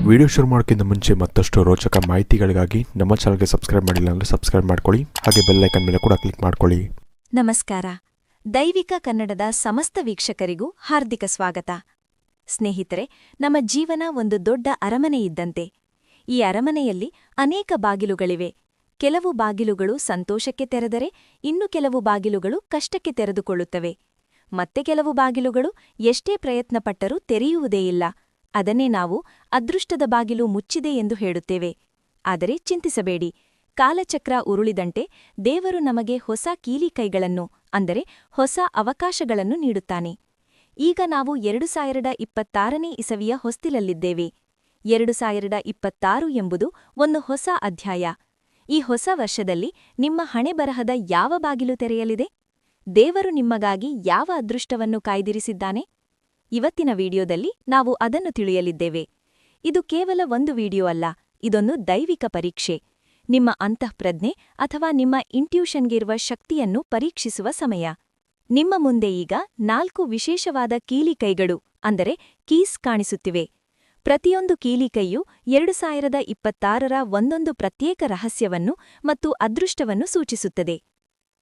Video ಶುರು ಮಾಡೋಕ್ಕಿಂತ ಮುಂಚೆ ಮತ್ತಷ್ಟು ರೋಚಕ ಮಾಹಿತಿಗಳಿಗಾಗಿ ನಮ್ಮ ಚಾನಲ್ಗೆ ಸಬ್ಸ್ಕ್ರೈಬ್ ಮಾಡಿಲ್ಲ ಅಂದರೆ ಸಬ್ಸ್ಕ್ರೈಬ್ ಮಾಡ್ಕೊಳ್ಳಿ. ಹಾಗೆ ಬೆಲ್ ಐಕನ್ ಮೇಲೆ ಕೂಡ ಕ್ಲಿಕ್ ಮಾಡ್ಕೊಳ್ಳಿ. ನಮಸ್ಕಾರ. ದೈವಿಕ ಕನ್ನಡದ ಸಮಸ್ತ ವೀಕ್ಷಕರಿಗೂ ಹಾರ್ದಿಕ ಸ್ವಾಗತ. ಸ್ನೇಹಿತರೆ, ನಮ್ಮ ಜೀವನ ಒಂದು ದೊಡ್ಡ ಅರಮನೆ ಇದ್ದಂತೆ. ಈ ಅರಮನೆಯಲ್ಲಿ ಅನೇಕ ಬಾಗಿಲುಗಳಿವೆ. ಕೆಲವು ಬಾಗಿಲುಗಳು ಸಂತೋಷಕ್ಕೆ ತೆರೆದರೆ ಇನ್ನು ಕೆಲವು ಬಾಗಿಲುಗಳು ಕಷ್ಟಕ್ಕೆ ತೆರೆದುಕೊಳ್ಳುತ್ತವೆ. ಮತ್ತೆ ಕೆಲವು ಬಾಗಿಲುಗಳು ಎಷ್ಟೇ ಪ್ರಯತ್ನಪಟ್ಟರೂ ತೆರೆಯುವುದೇ ಇಲ್ಲ. ಅದನ್ನೇ ನಾವು ಅದೃಷ್ಟದ ಬಾಗಿಲು ಮುಚ್ಚಿದೆ ಎಂದು ಹೇಳುತ್ತೇವೆ. ಆದರೆ ಚಿಂತಿಸಬೇಡಿ, ಕಾಲಚಕ್ರ ಉರುಳಿದಂತೆ ದೇವರು ನಮಗೆ ಹೊಸ ಕೀಲಿಕೈಗಳನ್ನು ಅಂದರೆ ಹೊಸ ಅವಕಾಶಗಳನ್ನು ನೀಡುತ್ತಾನೆ. ಈಗ ನಾವು 2026ನೇ ಇಸವಿಯ ಹೊಸ್ತಿಲಲ್ಲಿದ್ದೇವೆ. 2026 ಎಂಬುದು ಒಂದು ಹೊಸ ಅಧ್ಯಾಯ. ಈ ಹೊಸ ವರ್ಷದಲ್ಲಿ ನಿಮ್ಮ ಹಣೆಬರಹದ ಯಾವ ಬಾಗಿಲು ತೆರೆಯಲಿದೆ? ದೇವರು ನಿಮಗಾಗಿ ಯಾವ ಅದೃಷ್ಟವನ್ನು ಕಾಯ್ದಿರಿಸಿದ್ದಾನೆ? ಇವತ್ತಿನ ವಿಡಿಯೋದಲ್ಲಿ ನಾವು ಅದನ್ನು ತಿಳಿಯಲಿದ್ದೇವೆ. ಇದು ಕೇವಲ ಒಂದು ವಿಡಿಯೋ ಅಲ್ಲ, ಇದೊಂದು ದೈವಿಕ ಪರೀಕ್ಷೆ. ನಿಮ್ಮ ಅಂತಃಪ್ರಜ್ಞೆ ಅಥವಾ ನಿಮ್ಮ ಇಂಟ್ಯೂಷನ್ಗಿರುವ ಶಕ್ತಿಯನ್ನು ಪರೀಕ್ಷಿಸುವ ಸಮಯ. ನಿಮ್ಮ ಮುಂದೆ ಈಗ 4 ವಿಶೇಷವಾದ ಕೀಲಿಕೈಗಳು ಅಂದರೆ ಕೀಸ್ ಕಾಣಿಸುತ್ತಿವೆ. ಪ್ರತಿಯೊಂದು ಕೀಲಿಕೈಯು 2026ರ ಒಂದೊಂದು ಪ್ರತ್ಯೇಕ ರಹಸ್ಯವನ್ನು ಮತ್ತು ಅದೃಷ್ಟವನ್ನು ಸೂಚಿಸುತ್ತದೆ.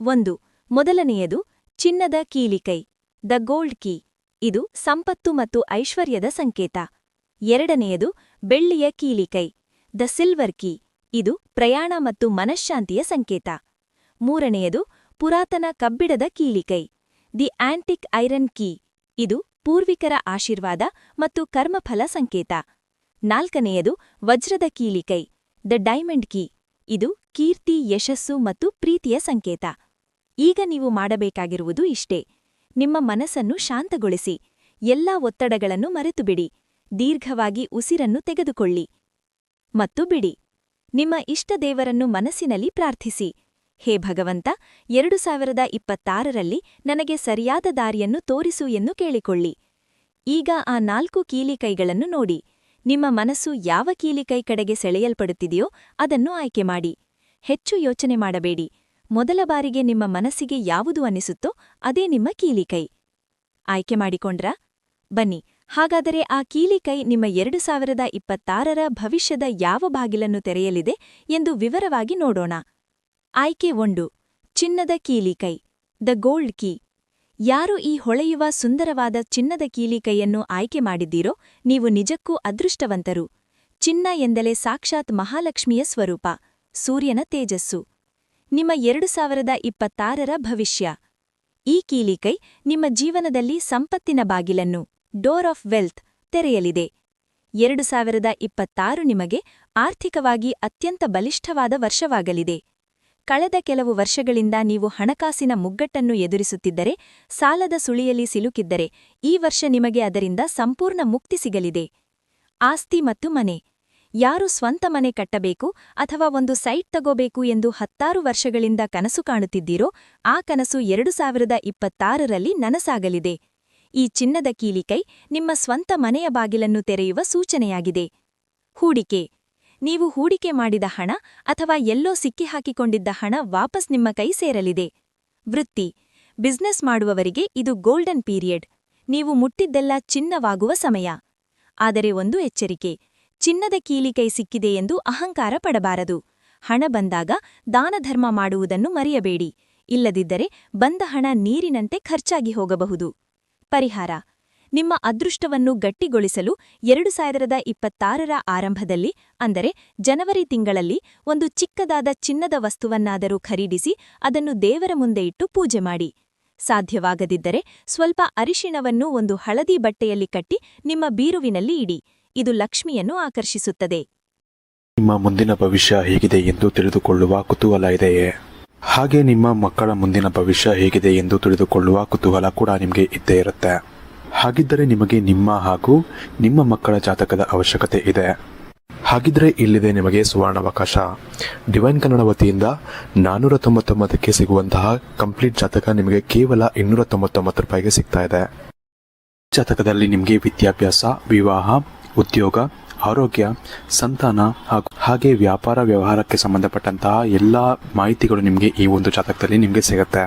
1. ಮೊದಲನೆಯದು ಚಿನ್ನದ ಕೀಲಿಕೈ, ದ ಗೋಲ್ಡ್ ಕೀ. ಇದು ಸಂಪತ್ತು ಮತ್ತು ಐಶ್ವರ್ಯದ ಸಂಕೇತ. 2ನೇಯದು ಬೆಳ್ಳಿಯ ಕೀಲಿಕೈ, ದ ಸಿಲ್ವರ್ ಕೀ. ಇದು ಪ್ರಯಾಣ ಮತ್ತು ಮನಶ್ಶಾಂತಿಯ ಸಂಕೇತ. 3ನೇಯದು ಪುರಾತನ ಕಬ್ಬಿಣದ ಕೀಲಿಕೈ, ದಿ ಆಂಟಿಕ್ ಐರನ್ ಕೀ. ಇದು ಪೂರ್ವಿಕರ ಆಶೀರ್ವಾದ ಮತ್ತು ಕರ್ಮಫಲ ಸಂಕೇತ. 4ನೇಯದು ವಜ್ರದ ಕೀಲಿಕೈ, ದ ಡೈಮಂಡ್ ಕೀ. ಇದು ಕೀರ್ತಿ, ಯಶಸ್ಸು ಮತ್ತು ಪ್ರೀತಿಯ ಸಂಕೇತ. ಈಗ ನೀವು ಮಾಡಬೇಕಾಗಿರುವುದು ಇಷ್ಟೇ. ನಿಮ್ಮ ಮನಸ್ಸನ್ನು ಶಾಂತಗೊಳಿಸಿ, ಎಲ್ಲಾ ಒತ್ತಡಗಳನ್ನು ಮರೆತುಬಿಡಿ. ದೀರ್ಘವಾಗಿ ಉಸಿರನ್ನು ತೆಗೆದುಕೊಳ್ಳಿ ಮತ್ತು ಬಿಡಿ. ನಿಮ್ಮ ಇಷ್ಟ ದೇವರನ್ನು ಮನಸ್ಸಿನಲ್ಲಿ ಪ್ರಾರ್ಥಿಸಿ. ಹೇ ಭಗವಂತ, 2026ರಲ್ಲಿ ನನಗೆ ಸರಿಯಾದ ದಾರಿಯನ್ನು ತೋರಿಸು ಎಂದು ಕೇಳಿಕೊಳ್ಳಿ. ಈಗ ಆ 4 ಕೀಲಿಕೈಗಳನ್ನು ನೋಡಿ. ನಿಮ್ಮ ಮನಸ್ಸು ಯಾವ ಕೀಲಿಕೈ ಕಡೆಗೆ ಸೆಳೆಯಲ್ಪಡುತ್ತಿದೆಯೋ ಅದನ್ನು ಆಯ್ಕೆ ಮಾಡಿ. ಹೆಚ್ಚು ಯೋಚನೆ ಮಾಡಬೇಡಿ. ಮೊದಲ ಬಾರಿಗೆ ನಿಮ್ಮ ಮನಸ್ಸಿಗೆ ಯಾವುದು ಅನ್ನಿಸುತ್ತೋ ಅದೇ ನಿಮ್ಮ ಕೀಲಿಕೈ. ಆಯ್ಕೆ ಮಾಡಿಕೊಂಡ್ರಾ? ಬನ್ನಿ, ಹಾಗಾದರೆ ಆ ಕೀಲಿಕೈ ನಿಮ್ಮ 2026ರ ಭವಿಷ್ಯದ ಯಾವ ಬಾಗಿಲನ್ನು ತೆರೆಯಲಿದೆ ಎಂದು ವಿವರವಾಗಿ ನೋಡೋಣ. ಆಯ್ಕೆ 1. ಚಿನ್ನದ ಕೀಲಿಕೈ, ದ ಗೋಲ್ಡ್ ಕೀ. ಯಾರು ಈ ಹೊಳೆಯುವ ಸುಂದರವಾದ ಚಿನ್ನದ ಕೀಲಿಕೈಯನ್ನು ಆಯ್ಕೆ ಮಾಡಿದ್ದೀರೋ ನೀವು ನಿಜಕ್ಕೂ ಅದೃಷ್ಟವಂತರು. ಚಿನ್ನ ಎಂದಲೇ ಸಾಕ್ಷಾತ್ ಮಹಾಲಕ್ಷ್ಮಿಯ ಸ್ವರೂಪ, ಸೂರ್ಯನ ತೇಜಸ್ಸು. ನಿಮ್ಮ 2026ರ ಭವಿಷ್ಯ. ಈ ಕೀಲಿಕೈ ನಿಮ್ಮ ಜೀವನದಲ್ಲಿ ಸಂಪತ್ತಿನ ಬಾಗಿಲನ್ನು, ಡೋರ್ ಆಫ್ ವೆಲ್ತ್, ತೆರೆಯಲಿದೆ. 2026 ನಿಮಗೆ ಆರ್ಥಿಕವಾಗಿ ಅತ್ಯಂತ ಬಲಿಷ್ಠವಾದ ವರ್ಷವಾಗಲಿದೆ. ಕಳೆದ ಕೆಲವು ವರ್ಷಗಳಿಂದ ನೀವು ಹಣಕಾಸಿನ ಮುಗ್ಗಟ್ಟನ್ನು ಎದುರಿಸುತ್ತಿದ್ದರೆ, ಸಾಲದ ಸುಳಿಯಲ್ಲಿ ಸಿಲುಕಿದ್ದರೆ ಈ ವರ್ಷ ನಿಮಗೆ ಅದರಿಂದ ಸಂಪೂರ್ಣ ಮುಕ್ತಿ ಸಿಗಲಿದೆ. ಆಸ್ತಿ ಮತ್ತು ಮನೆ. ಯಾರು ಸ್ವಂತ ಮನೆ ಕಟ್ಟಬೇಕು ಅಥವಾ ಒಂದು ಸೈಟ್ ತಗೋಬೇಕು ಎಂದು 10 ವರ್ಷಗಳಿಂದ ಕನಸು ಕಾಣುತ್ತಿದ್ದೀರೋ ಆ ಕನಸು 2026ರಲ್ಲಿ ನನಸಾಗಲಿದೆ. ಈ ಚಿನ್ನದ ಕೀಲಿಕೈ ನಿಮ್ಮ ಸ್ವಂತ ಮನೆಯ ಬಾಗಿಲನ್ನು ತೆರೆಯುವ ಸೂಚನೆಯಾಗಿದೆ. ಹೂಡಿಕೆ. ನೀವು ಹೂಡಿಕೆ ಮಾಡಿದ ಹಣ ಅಥವಾ ಎಲ್ಲೋ ಸಿಕ್ಕಿಹಾಕಿಕೊಂಡಿದ್ದ ಹಣ ವಾಪಸ್ ನಿಮ್ಮ ಕೈ ಸೇರಲಿದೆ. ವೃತ್ತಿ. ಬಿಸ್ನೆಸ್ ಮಾಡುವವರಿಗೆ ಇದು ಗೋಲ್ಡನ್ ಪೀರಿಯಡ್. ನೀವು ಮುಟ್ಟಿದ್ದೆಲ್ಲ ಚಿನ್ನವಾಗುವ ಸಮಯ. ಆದರೆ ಒಂದು ಎಚ್ಚರಿಕೆ, ಚಿನ್ನದ ಕೀಲಿಕೈ ಸಿಕ್ಕಿದೆ ಎಂದು ಅಹಂಕಾರ ಪಡಬಾರದು. ಹಣ ಬಂದಾಗ ದಾನಧರ್ಮ ಮಾಡುವುದನ್ನು ಮರೆಯಬೇಡಿ. ಇಲ್ಲದಿದ್ದರೆ ಬಂದ ಹಣ ನೀರಿನಂತೆ ಖರ್ಚಾಗಿ ಹೋಗಬಹುದು. ಪರಿಹಾರ. ನಿಮ್ಮ ಅದೃಷ್ಟವನ್ನು ಗಟ್ಟಿಗೊಳಿಸಲು 2026ರ ಆರಂಭದಲ್ಲಿ ಅಂದರೆ ಜನವರಿ ತಿಂಗಳಲ್ಲಿ ಒಂದು ಚಿಕ್ಕದಾದ ಚಿನ್ನದ ವಸ್ತುವನ್ನಾದರೂ ಖರೀದಿಸಿ ಅದನ್ನು ದೇವರ ಮುಂದೆ ಇಟ್ಟು ಪೂಜೆ ಮಾಡಿ. ಸಾಧ್ಯವಾಗದಿದ್ದರೆ ಸ್ವಲ್ಪ ಅರಿಶಿಣವನ್ನು ಒಂದು ಹಳದಿ ಬಟ್ಟೆಯಲ್ಲಿ ಕಟ್ಟಿ ನಿಮ್ಮ ಬೀರುವಿನಲ್ಲಿ ಇಡಿ. ಇದು ಲಕ್ಷ್ಮಿಯನ್ನು ಆಕರ್ಷಿಸುತ್ತದೆ. ನಿಮ್ಮ ಮುಂದಿನ ಭವಿಷ್ಯ ಹೇಗಿದೆ ಎಂದು ತಿಳಿದುಕೊಳ್ಳುವ ಕುತೂಹಲ ಇದೆಯೇ? ಹಾಗೆ ನಿಮ್ಮ ಮಕ್ಕಳ ಮುಂದಿನ ಭವಿಷ್ಯ ಹೇಗಿದೆ ಎಂದು ತಿಳಿದುಕೊಳ್ಳುವ ಕುತೂಹಲ ಕೂಡ ನಿಮಗೆ ಇದ್ದೇ ಇರುತ್ತೆ. ಹಾಗಿದ್ದರೆ ನಿಮಗೆ ನಿಮ್ಮ ಹಾಗೂ ನಿಮ್ಮ ಮಕ್ಕಳ ಜಾತಕದ ಅವಶ್ಯಕತೆ ಇದೆ. ಹಾಗಿದ್ರೆ ಇಲ್ಲಿದೆ ನಿಮಗೆ ಸುವರ್ಣಾವಕಾಶ. ಡಿವೈನ್ ಕನ್ನಡ ವತಿಯಿಂದ 499ಕ್ಕೆ ಸಿಗುವಂತಹ ಕಂಪ್ಲೀಟ್ ಜಾತಕ ನಿಮಗೆ ಕೇವಲ 299 ರೂಪಾಯಿಗೆ ಸಿಗ್ತಾ ಇದೆ. ಜಾತಕದಲ್ಲಿ ನಿಮಗೆ ವಿದ್ಯಾಭ್ಯಾಸ, ವಿವಾಹ, ಉದ್ಯೋಗ, ಆರೋಗ್ಯ, ಸಂತಾನ ಹಾಗೆ ವ್ಯಾಪಾರ ವ್ಯವಹಾರಕ್ಕೆ ಸಂಬಂಧಪಟ್ಟಂತಹ ಎಲ್ಲ ಮಾಹಿತಿಗಳು ನಿಮಗೆ ಈ ಒಂದು ಜಾತಕದಲ್ಲಿ ನಿಮಗೆ ಸಿಗುತ್ತೆ.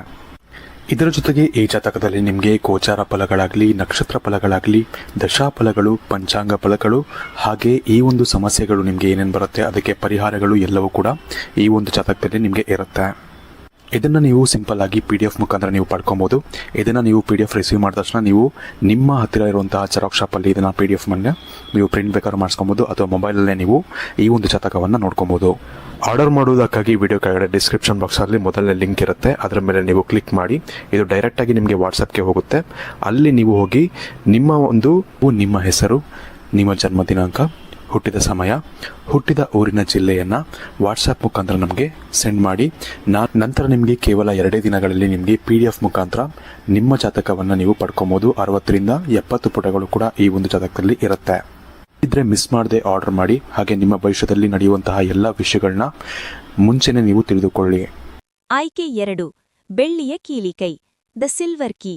ಇದರ ಜೊತೆಗೆ ಈ ಜಾತಕದಲ್ಲಿ ನಿಮಗೆ ಗೋಚಾರ ಫಲಗಳಾಗಲಿ, ನಕ್ಷತ್ರ ಫಲಗಳಾಗಲಿ, ದಶಾಫಲಗಳು, ಪಂಚಾಂಗ ಫಲಗಳು, ಹಾಗೆ ಈ ಒಂದು ಸಮಸ್ಯೆಗಳು ನಿಮಗೆ ಏನೇನು ಬರುತ್ತೆ ಅದಕ್ಕೆ ಪರಿಹಾರಗಳು ಎಲ್ಲವೂ ಕೂಡ ಈ ಒಂದು ಜಾತಕದಲ್ಲಿ ನಿಮಗೆ ಇರುತ್ತೆ. ಇದನ್ನು ನೀವು ಸಿಂಪಲ್ ಆಗಿ PDF ಮುಖಾಂತರ ನೀವು ಪಡ್ಕೊಬೋದು. ಇದನ್ನು ನೀವು PDF ರಿಸೀವ್ ಮಾಡಿದ ತಕ್ಷಣ ನೀವು ನಿಮ್ಮ ಹತ್ತಿರ ಇರುವಂತಹ ಜೆರಾಕ್ಸ್ ಶಾಪಲ್ಲಿ ಇದನ್ನು PDF ಮನೆ ನೀವು ಪ್ರಿಂಟ್ ಬೇಕಾದ್ರೂ ಮಾಡಿಸ್ಕೊಬೋದು, ಅಥವಾ ಮೊಬೈಲಲ್ಲೇ ನೀವು ಈ ಒಂದು ಜಾತಕವನ್ನು ನೋಡ್ಕೊಬೋದು. ಆರ್ಡರ್ ಮಾಡುವುದಕ್ಕಾಗಿ ವಿಡಿಯೋ ಕೆಳಗಡೆ ಡಿಸ್ಕ್ರಿಪ್ಷನ್ ಬಾಕ್ಸಲ್ಲಿ ಮೊದಲನೇ ಲಿಂಕ್ ಇರುತ್ತೆ, ಅದರ ಮೇಲೆ ನೀವು ಕ್ಲಿಕ್ ಮಾಡಿ. ಇದು ಡೈರೆಕ್ಟಾಗಿ ನಿಮಗೆ ವಾಟ್ಸಪ್ಗೆ ಹೋಗುತ್ತೆ. ಅಲ್ಲಿ ನೀವು ಹೋಗಿ ನಿಮ್ಮ ಹೆಸರು, ನಿಮ್ಮ ಜನ್ಮ ದಿನಾಂಕ, ಹುಟ್ಟಿದ ಸಮಯ, ಹುಟ್ಟಿದ ಊರಿನ ಜಿಲ್ಲೆಯನ್ನು ವಾಟ್ಸಪ್ ಮುಖಾಂತರ ನಮಗೆ ಸೆಂಡ್ ಮಾಡಿ. ನಂತರ ನಿಮಗೆ ಕೇವಲ 2 ದಿನಗಳಲ್ಲಿ ನಿಮಗೆ PDF ಮುಖಾಂತರ ನಿಮ್ಮ ಜಾತಕವನ್ನು ನೀವು ಪಡ್ಕೊಬೋದು. 60ರಿಂದ 70 ಪುಟಗಳು ಕೂಡ ಈ ಒಂದು ಜಾತಕದಲ್ಲಿ ಇರುತ್ತೆ. ಇದ್ರೆ ಮಿಸ್ ಮಾಡದೆ ಆರ್ಡರ್ ಮಾಡಿ. ಹಾಗೆ ನಿಮ್ಮ ಭವಿಷ್ಯದಲ್ಲಿ ನಡೆಯುವಂತಹ ಎಲ್ಲ ವಿಷಯಗಳನ್ನ ಮುಂಚೆನೆ ನೀವು ತಿಳಿದುಕೊಳ್ಳಿ. ಆಯ್ಕೆ 2. ಬೆಳ್ಳಿಯ ಕೀಲಿಕೈ, ದ ಸಿಲ್ವರ್ ಕೀ.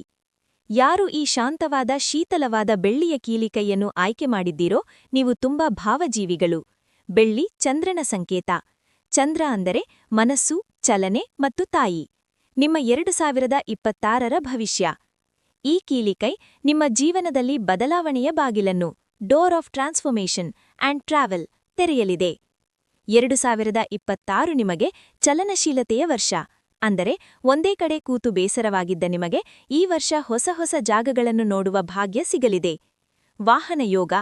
ಯಾರು ಈ ಶಾಂತವಾದ, ಶೀತಲವಾದ ಬೆಳ್ಳಿಯ ಕೀಲಿಕೈಯನ್ನು ಆಯ್ಕೆ ಮಾಡಿದ್ದೀರೋ ನೀವು ತುಂಬಾ ಭಾವಜೀವಿಗಳು. ಬೆಳ್ಳಿ ಚಂದ್ರನ ಸಂಕೇತ. ಚಂದ್ರ ಅಂದರೆ ಮನಸ್ಸು, ಚಲನೆ ಮತ್ತು ತಾಯಿ. ನಿಮ್ಮ 2026ರ ಭವಿಷ್ಯ. ಈ ಕೀಲಿಕೈ ನಿಮ್ಮ ಜೀವನದಲ್ಲಿ ಬದಲಾವಣೆಯ ಬಾಗಿಲನ್ನು, door of transformation and travel, ತೆರೆಯಲಿದೆ. 2026 ನಿಮಗೆ ಚಲನಶೀಲತೆಯ ವರ್ಷ. ಅಂದರೆ ಒಂದೇ ಕಡೆ ಕೂತು ಬೇಸರವಾಗಿದ್ದ ನಿಮಗೆ ಈ ವರ್ಷ ಹೊಸ ಹೊಸ ಜಾಗಗಳನ್ನು ನೋಡುವ ಭಾಗ್ಯ ಸಿಗಲಿದೆ. ವಾಹನ ಯೋಗ.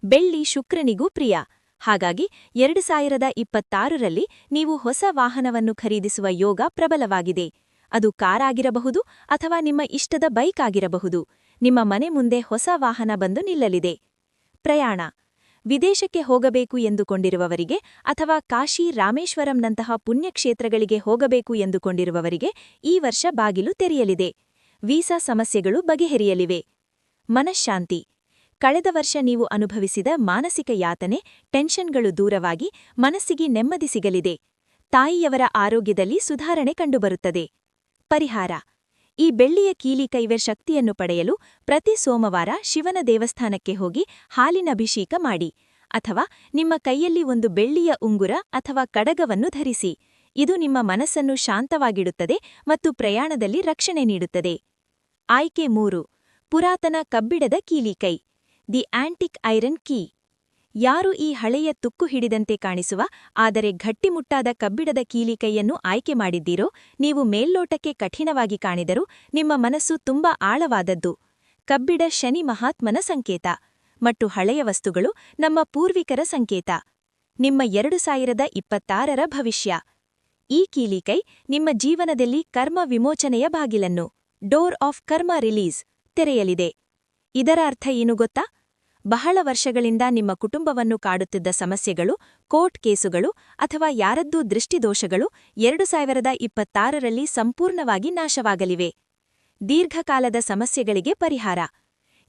ಬೆಳ್ಳಿ ಶುಕ್ರನಿಗೂ ಪ್ರಿಯ. ಹಾಗಾಗಿ 2026ರಲ್ಲಿ ನೀವು ಹೊಸ ವಾಹನವನ್ನು ಖರೀದಿಸುವ ಯೋಗ ಪ್ರಬಲವಾಗಿದೆ. ಅದು ಕಾರಾಗಿರಬಹುದು ಅಥವಾ ನಿಮ್ಮ ಇಷ್ಟದ ಬೈಕ್ ಆಗಿರಬಹುದು. ನಿಮ್ಮ ಮನೆ ಮುಂದೆ ಹೊಸ ವಾಹನ ಬಂದು ನಿಲ್ಲಲಿದೆ. ಪ್ರಯಾಣ. ವಿದೇಶಕ್ಕೆ ಹೋಗಬೇಕು ಎಂದುಕೊಂಡಿರುವವರಿಗೆ ಅಥವಾ ಕಾಶಿ, ರಾಮೇಶ್ವರಂನಂತಹ ಪುಣ್ಯಕ್ಷೇತ್ರಗಳಿಗೆ ಹೋಗಬೇಕು ಎಂದುಕೊಂಡಿರುವವರಿಗೆ ಈ ವರ್ಷ ಬಾಗಿಲು ತೆರೆಯಲಿದೆ. ವೀಸಾ ಸಮಸ್ಯೆಗಳು ಬಗೆಹರಿಯಲಿವೆ. ಮನಶ್ಶಾಂತಿ. ಕಳೆದ ವರ್ಷ ನೀವು ಅನುಭವಿಸಿದ ಮಾನಸಿಕ ಯಾತನೆ, ಟೆನ್ಷನ್ಗಳು ದೂರವಾಗಿ ಮನಸ್ಸಿಗೆ ನೆಮ್ಮದಿ ಸಿಗಲಿದೆ. ತಾಯಿಯವರ ಆರೋಗ್ಯದಲ್ಲಿ ಸುಧಾರಣೆ ಕಂಡುಬರುತ್ತದೆ. ಪರಿಹಾರ. ಈ ಬೆಳ್ಳಿಯ ಕೀಲಿಕೈವೆ ಶಕ್ತಿಯನ್ನು ಪಡೆಯಲು ಪ್ರತಿ ಸೋಮವಾರ ಶಿವನ ದೇವಸ್ಥಾನಕ್ಕೆ ಹೋಗಿ ಹಾಲಿನ ಅಭಿಷೇಕ ಮಾಡಿ, ಅಥವಾ ನಿಮ್ಮ ಕೈಯಲ್ಲಿ ಒಂದು ಬೆಳ್ಳಿಯ ಉಂಗುರ ಅಥವಾ ಕಡಗವನ್ನು ಧರಿಸಿ. ಇದು ನಿಮ್ಮ ಮನಸ್ಸನ್ನು ಶಾಂತವಾಗಿಡುತ್ತದೆ ಮತ್ತು ಪ್ರಯಾಣದಲ್ಲಿ ರಕ್ಷಣೆ ನೀಡುತ್ತದೆ. ಆಯ್ಕೆ 3. ಪುರಾತನ ಕಬ್ಬಿಣದ ಕೀಲಿಕೈ, ದಿ ಆಂಟಿಕ್ ಐರನ್ ಕೀ. ಯಾರು ಈ ಹಳೆಯ ತುಕ್ಕು ಹಿಡಿದಂತೆ ಕಾಣಿಸುವ ಆದರೆ ಗಟ್ಟಿಮುಟ್ಟಾದ ಕಬ್ಬಿಣದ ಕೀಲಿಕೈಯನ್ನು ಆಯ್ಕೆ ಮಾಡಿದ್ದೀರೋ ನೀವು ಮೇಲ್ನೋಟಕ್ಕೆ ಕಠಿಣವಾಗಿ ಕಾಣಿದರೂ ನಿಮ್ಮ ಮನಸ್ಸು ತುಂಬಾ ಆಳವಾದದ್ದು. ಕಬ್ಬಿಣ ಶನಿ ಮಹಾತ್ಮನ ಸಂಕೇತ ಮತ್ತು ಹಳೆಯ ವಸ್ತುಗಳು ನಮ್ಮ ಪೂರ್ವಿಕರ ಸಂಕೇತ. ನಿಮ್ಮ 2026ರ ಭವಿಷ್ಯ. ಈ ಕೀಲಿಕೈ ನಿಮ್ಮ ಜೀವನದಲ್ಲಿ ಕರ್ಮ ವಿಮೋಚನೆಯ ಬಾಗಿಲನ್ನು, ಡೋರ್ ಆಫ್ ಕರ್ಮ ರಿಲೀಸ್, ತೆರೆಯಲಿದೆ. ಇದರ ಅರ್ಥ ಏನು ಗೊತ್ತಾ? ಬಹಳ ವರ್ಷಗಳಿಂದ ನಿಮ್ಮ ಕುಟುಂಬವನ್ನು ಕಾಡುತ್ತಿದ್ದ ಸಮಸ್ಯೆಗಳು, ಕೋರ್ಟ್ ಕೇಸುಗಳು ಅಥವಾ ಯಾರದ್ದೂ ದೃಷ್ಟಿದೋಷಗಳು 2026ರಲ್ಲಿ ಸಂಪೂರ್ಣವಾಗಿ ನಾಶವಾಗಲಿವೆ. ದೀರ್ಘಕಾಲದ ಸಮಸ್ಯೆಗಳಿಗೆ ಪರಿಹಾರ.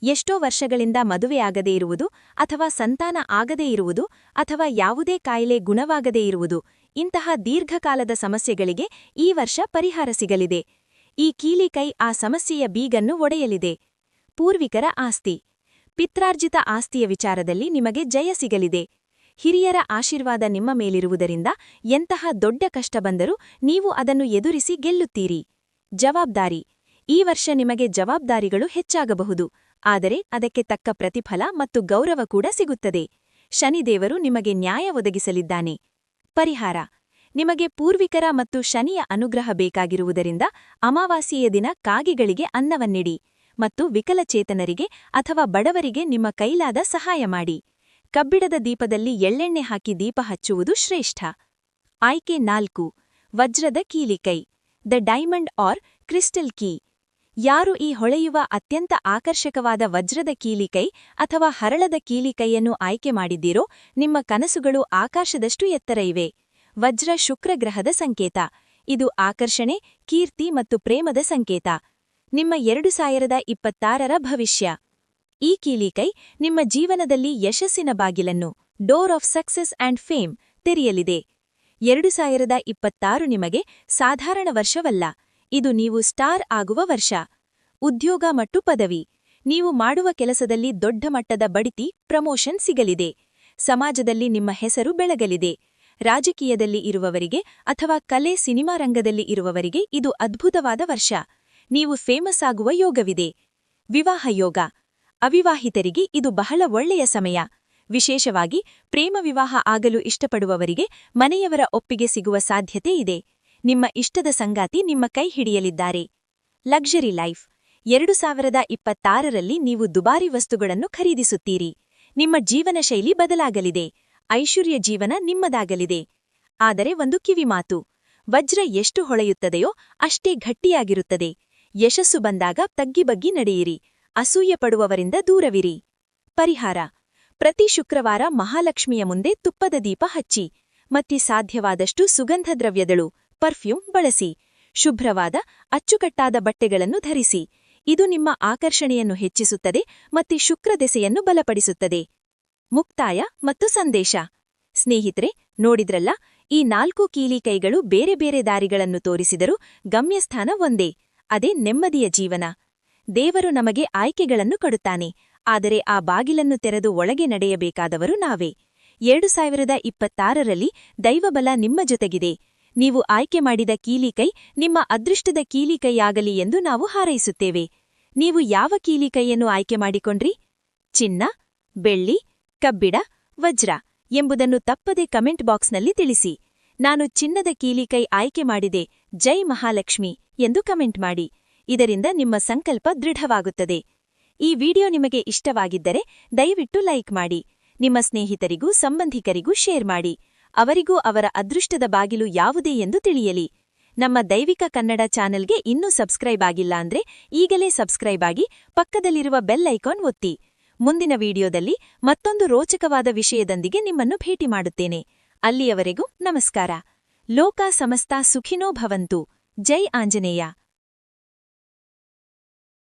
ಎಷ್ಟೋ ವರ್ಷಗಳಿಂದ ಮದುವೆಯಾಗದೇ ಇರುವುದು ಅಥವಾ ಸಂತಾನ ಆಗದೇ ಇರುವುದು ಅಥವಾ ಯಾವುದೇ ಕಾಯಿಲೆ ಗುಣವಾಗದೇ ಇರುವುದು, ಇಂತಹ ದೀರ್ಘಕಾಲದ ಸಮಸ್ಯೆಗಳಿಗೆ ಈ ವರ್ಷ ಪರಿಹಾರ ಸಿಗಲಿದೆ. ಈ ಕೀಲಿಕೈ ಆ ಸಮಸ್ಯೆಯ ಬೀಗನ್ನು ಒಡೆಯಲಿದೆ. ಪೂರ್ವಿಕರ ಆಸ್ತಿ. ಪಿತ್ರಾರ್ಜಿತ ಆಸ್ತಿಯ ವಿಚಾರದಲ್ಲಿ ನಿಮಗೆ ಜಯ ಸಿಗಲಿದೆ. ಹಿರಿಯರ ಆಶೀರ್ವಾದ ನಿಮ್ಮ ಮೇಲಿರುವುದರಿಂದ ಎಂತಹ ದೊಡ್ಡ ಕಷ್ಟ ಬಂದರೂ ನೀವು ಅದನ್ನು ಎದುರಿಸಿ ಗೆಲ್ಲುತ್ತೀರಿ. ಜವಾಬ್ದಾರಿ. ಈ ವರ್ಷ ನಿಮಗೆ ಜವಾಬ್ದಾರಿಗಳು ಹೆಚ್ಚಾಗಬಹುದು, ಆದರೆ ಅದಕ್ಕೆ ತಕ್ಕ ಪ್ರತಿಫಲ ಮತ್ತು ಗೌರವ ಕೂಡ ಸಿಗುತ್ತದೆ. ಶನಿದೇವರು ನಿಮಗೆ ನ್ಯಾಯ ಒದಗಿಸಲಿದ್ದಾನೆ. ಪರಿಹಾರ. ನಿಮಗೆ ಪೂರ್ವಿಕರ ಮತ್ತು ಶನಿಯ ಅನುಗ್ರಹ ಬೇಕಾಗಿರುವುದರಿಂದ ಅಮಾವಾಸ್ಯೆಯ ದಿನ ಕಾಗೆಗಳಿಗೆ ಅನ್ನವನ್ನಿಡಿ ಮತ್ತು ವಿಕಲಚೇತನರಿಗೆ ಅಥವಾ ಬಡವರಿಗೆ ನಿಮ್ಮ ಕೈಲಾದ ಸಹಾಯ ಮಾಡಿ. ಕಬ್ಬಿಣದ ದೀಪದಲ್ಲಿ ಎಳ್ಳೆಣ್ಣೆ ಹಾಕಿ ದೀಪ ಹಚ್ಚುವುದು ಶ್ರೇಷ್ಠ. ಆಯ್ಕೆ 4. ವಜ್ರದ ಕೀಲಿಕೈ, the diamond or crystal key. ಯಾರು ಈ ಹೊಳೆಯುವ ಅತ್ಯಂತ ಆಕರ್ಷಕವಾದ ವಜ್ರದ ಕೀಲಿಕೈ ಅಥವಾ ಹರಳದ ಕೀಲಿಕೈಯನ್ನು ಆಯ್ಕೆ ಮಾಡಿದ್ದೀರೋ ನಿಮ್ಮ ಕನಸುಗಳು ಆಕಾಶದಷ್ಟು ಎತ್ತರ ಇವೆ. ವಜ್ರ ಶುಕ್ರಗ್ರಹದ ಸಂಕೇತ. ಇದು ಆಕರ್ಷಣೆ, ಕೀರ್ತಿ ಮತ್ತು ಪ್ರೇಮದ ಸಂಕೇತ. ನಿಮ್ಮ 2026ರ ಭವಿಷ್ಯ. ಈ ಕೀಲಿಕೈ ನಿಮ್ಮ ಜೀವನದಲ್ಲಿ ಯಶಸ್ಸಿನ ಬಾಗಿಲನ್ನು, door of success and fame, ತೆರೆಯಲಿದೆ. 2026 ನಿಮಗೆ ಸಾಧಾರಣ ವರ್ಷವಲ್ಲ, ಇದು ನೀವು ಸ್ಟಾರ್ ಆಗುವ ವರ್ಷ. ಉದ್ಯೋಗ ಮತ್ತು ಪದವಿ. ನೀವು ಮಾಡುವ ಕೆಲಸದಲ್ಲಿ ದೊಡ್ಡ ಮಟ್ಟದ ಬಡ್ತಿ, ಪ್ರಮೋಷನ್ ಸಿಗಲಿದೆ. ಸಮಾಜದಲ್ಲಿ ನಿಮ್ಮ ಹೆಸರು ಬೆಳಗಲಿದೆ. ರಾಜಕೀಯದಲ್ಲಿ ಇರುವವರಿಗೆ ಅಥವಾ ಕಲೆ, ಸಿನಿಮಾ ರಂಗದಲ್ಲಿ ಇರುವವರಿಗೆ ಇದು ಅದ್ಭುತವಾದ ವರ್ಷ. ನೀವು ಫೇಮಸ್ ಆಗುವ ಯೋಗವಿದೆ. ವಿವಾಹ ಯೋಗ. ಅವಿವಾಹಿತರಿಗೆ ಇದು ಬಹಳ ಒಳ್ಳೆಯ ಸಮಯ. ವಿಶೇಷವಾಗಿ ಪ್ರೇಮ ವಿವಾಹ ಆಗಲು ಇಷ್ಟಪಡುವವರಿಗೆ ಮನೆಯವರ ಒಪ್ಪಿಗೆ ಸಿಗುವ ಸಾಧ್ಯತೆ ಇದೆ. ನಿಮ್ಮ ಇಷ್ಟದ ಸಂಗಾತಿ ನಿಮ್ಮ ಕೈ ಹಿಡಿಯಲಿದ್ದಾರೆ. Luxury life. 2026ರಲ್ಲಿ ನೀವು ದುಬಾರಿ ವಸ್ತುಗಳನ್ನು ಖರೀದಿಸುತ್ತೀರಿ. ನಿಮ್ಮ ಜೀವನ ಶೈಲಿ ಬದಲಾಗಲಿದೆ. ಐಶ್ವರ್ಯ ಜೀವನ ನಿಮ್ಮದಾಗಲಿದೆ. ಆದರೆ ಒಂದು ಕಿವಿಮಾತು: ವಜ್ರ ಎಷ್ಟು ಹೊಳೆಯುತ್ತದೆಯೋ ಅಷ್ಟೇ ಗಟ್ಟಿಯಾಗಿರುತ್ತದೆ. ಯಶಸ್ಸು ಬಂದಾಗ ತಗ್ಗಿಬಗ್ಗಿ ನಡೆಯಿರಿ. ಅಸೂಯೆ ಪಡುವವರಿಂದ ದೂರವಿರಿ. ಪರಿಹಾರ: ಪ್ರತಿ ಶುಕ್ರವಾರ ಮಹಾಲಕ್ಷ್ಮಿಯ ಮುಂದೆ ತುಪ್ಪದ ದೀಪ ಹಚ್ಚಿ. ಮತ್ತೆ ಸಾಧ್ಯವಾದಷ್ಟು ಸುಗಂಧ ದ್ರವ್ಯಗಳು, ಪರ್ಫ್ಯೂಮ್ ಬಳಸಿ. ಶುಭ್ರವಾದ ಅಚ್ಚುಕಟ್ಟಾದ ಬಟ್ಟೆಗಳನ್ನು ಧರಿಸಿ. ಇದು ನಿಮ್ಮ ಆಕರ್ಷಣೆಯನ್ನು ಹೆಚ್ಚಿಸುತ್ತದೆ ಮತ್ತು ಶುಕ್ರ ದೆಸೆಯನ್ನು ಬಲಪಡಿಸುತ್ತದೆ. ಮುಕ್ತಾಯ ಮತ್ತು ಸಂದೇಶ. ಸ್ನೇಹಿತರೆ, ನೋಡಿದ್ರಲ್ಲ, ಈ 4 ಕೀಲಿಕೈಗಳು ಬೇರೆ ಬೇರೆ ದಾರಿಗಳನ್ನು ತೋರಿಸಿದರೂ ಗಮ್ಯಸ್ಥಾನ ಒಂದೇ. ಅದೇ ನೆಮ್ಮದಿಯ ಜೀವನ. ದೇವರು ನಮಗೆ ಆಯ್ಕೆಗಳನ್ನು ಕೊಡುತ್ತಾನೆ, ಆದರೆ ಆ ಬಾಗಿಲನ್ನು ತೆರೆದು ಒಳಗೆ ನಡೆಯಬೇಕಾದವರು ನಾವೇ. 2026ರಲ್ಲಿ ದೈವಬಲ ನಿಮ್ಮ ಜೊತೆಗಿದೆ. ನೀವು ಆಯ್ಕೆ ಮಾಡಿದ ಕೀಲಿಕೈ ನಿಮ್ಮ ಅದೃಷ್ಟದ ಕೀಲಿಕೈಯಾಗಲಿ ಎಂದು ನಾವು ಹಾರೈಸುತ್ತೇವೆ. ನೀವು ಯಾವ ಕೀಲಿಕೈಯನ್ನು ಆಯ್ಕೆ ಮಾಡಿಕೊಂಡ್ರಿ? ಚಿನ್ನ, ಬೆಳ್ಳಿ, ಕಬ್ಬಿಣ, ವಜ್ರ ಎಂಬುದನ್ನು ತಪ್ಪದೆ ಕಮೆಂಟ್ ಬಾಕ್ಸ್ನಲ್ಲಿ ತಿಳಿಸಿ. ನಾನು ಚಿನ್ನದ ಕೀಲಿಕೈ ಆಯ್ಕೆ ಮಾಡಿದೆ, ಜೈ ಮಹಾಲಕ್ಷ್ಮಿ ಎಂದು ಕಮೆಂಟ್ ಮಾಡಿ. ಇದರಿಂದ ನಿಮ್ಮ ಸಂಕಲ್ಪ ದೃಢವಾಗುತ್ತದೆ. ಈ ವಿಡಿಯೋ ನಿಮಗೆ ಇಷ್ಟವಾಗಿದ್ದರೆ ದಯವಿಟ್ಟು ಲೈಕ್ ಮಾಡಿ. ನಿಮ್ಮ ಸ್ನೇಹಿತರಿಗೂ ಸಂಬಂಧಿಕರಿಗೂ ಶೇರ್ ಮಾಡಿ. ಅವರಿಗೂ ಅವರ ಅದೃಷ್ಟದ ಬಾಗಿಲು ಯಾವುದೇ ಎಂದು ತಿಳಿಯಲಿ. ನಮ್ಮ ದೈವಿಕ ಕನ್ನಡ ಚಾನೆಲ್ಗೆ ಇನ್ನೂ ಸಬ್ಸ್ಕ್ರೈಬ್ ಆಗಿಲ್ಲ ಅಂದ್ರೆ ಈಗಲೇ ಸಬ್ಸ್ಕ್ರೈಬ್ ಆಗಿ ಪಕ್ಕದಲ್ಲಿರುವ ಬೆಲ್ ಐಕಾನ್ ಒತ್ತಿ. ಮುಂದಿನ ವಿಡಿಯೋದಲ್ಲಿ ಮತ್ತೊಂದು ರೋಚಕವಾದ ವಿಷಯದೊಂದಿಗೆ ನಿಮ್ಮನ್ನು ಭೇಟಿ ಮಾಡುತ್ತೇನೆ. ಅಲ್ಲಿಯವರೆಗೂ ನಮಸ್ಕಾರ. ಲೋಕ ಸಮಸ್ತ ಸುಖಿನೋ ಭವಂತು. ಜೈ ಆಂಜನೇಯ.